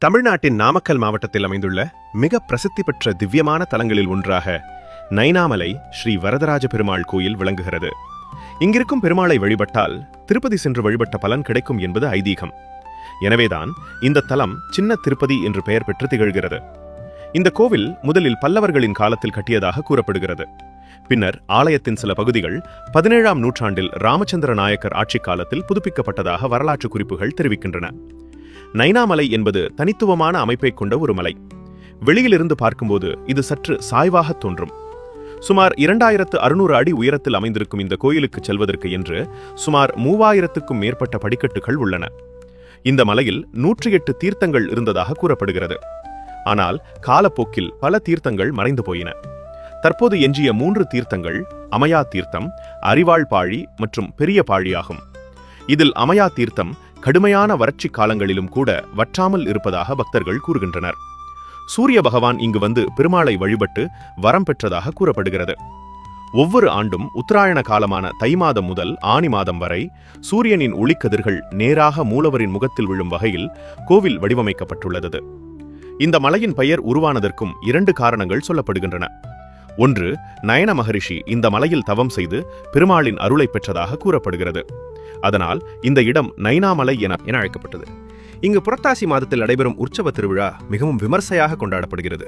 தமிழ்நாட்டின் நாமக்கல் மாவட்டத்தில் அமைந்துள்ள மிக பிரசித்தி பெற்ற திவ்யமான தலங்களில் ஒன்றாக நைனாமலை ஸ்ரீ வரதராஜ பெருமாள் கோயில் விளங்குகிறது. இங்கிருக்கும் பெருமாளை வழிபட்டால் திருப்பதி சென்று வழிபட்ட பலன் கிடைக்கும் என்பது ஐதீகம். எனவேதான் இந்த தலம் சின்ன திருப்பதி என்று பெயர் பெற்று திகழ்கிறது. இந்த கோவில் முதலில் பல்லவர்களின் காலத்தில் கட்டியதாக கூறப்படுகிறது. பின்னர் ஆலயத்தின் சில பகுதிகள் 17ஆம் நூற்றாண்டில் ராமச்சந்திர நாயக்கர் ஆட்சி காலத்தில் புதுப்பிக்கப்பட்டதாக வரலாற்று குறிப்புகள் தெரிவிக்கின்றன. நைனாமலை என்பது தனித்துவமான அமைப்பை கொண்ட ஒரு மலை. வெளியிலிருந்து பார்க்கும்போது இது சற்று சாய்வாக தோன்றும். சுமார் 2600 அடி உயரத்தில் அமைந்திருக்கும் இந்த கோயிலுக்கு செல்வதற்கு என்று சுமார் 3000க்கும் மேற்பட்ட படிக்கட்டுகள் உள்ளன. இந்த மலையில் 108 தீர்த்தங்கள் இருந்ததாக கூறப்படுகிறது. ஆனால் காலப்போக்கில் பல தீர்த்தங்கள் மறைந்து போயின. தற்போது எஞ்சிய 3 தீர்த்தங்கள் அமயா தீர்த்தம், அரிவாள் பாழி மற்றும் பெரிய பாழியாகும். இதில் அமயா தீர்த்தம் கடுமையான வறட்சி காலங்களிலும் கூட வற்றாமல் இருப்பதாக பக்தர்கள் கூறுகின்றனர். சூரிய பகவான் இங்கு வந்து பெருமாளை வழிபட்டு வரம் பெற்றதாக கூறப்படுகிறது. ஒவ்வொரு ஆண்டும் உத்தராயண காலமான தை மாதம் முதல் ஆனி மாதம் வரை சூரியனின் ஒளிக்கதிர்கள் நேராக மூலவரின் முகத்தில் விழும் வகையில் கோவில் வடிவமைக்கப்பட்டுள்ளது. இந்த மலையின் பெயர் உருவானதற்கும் 2 காரணங்கள் சொல்லப்படுகின்றன. ஒன்று, நயன மகரிஷி இந்த மலையில் தவம் செய்து பெருமாளின் அருளை பெற்றதாக கூறப்படுகிறது. அதனால் இந்த இடம் நைனாமலை என அழைக்கப்பட்டது. இங்கு புரட்டாசி மாதத்தில் நடைபெறும் உற்சவ திருவிழா மிகவும் விமர்சையாக கொண்டாடப்படுகிறது.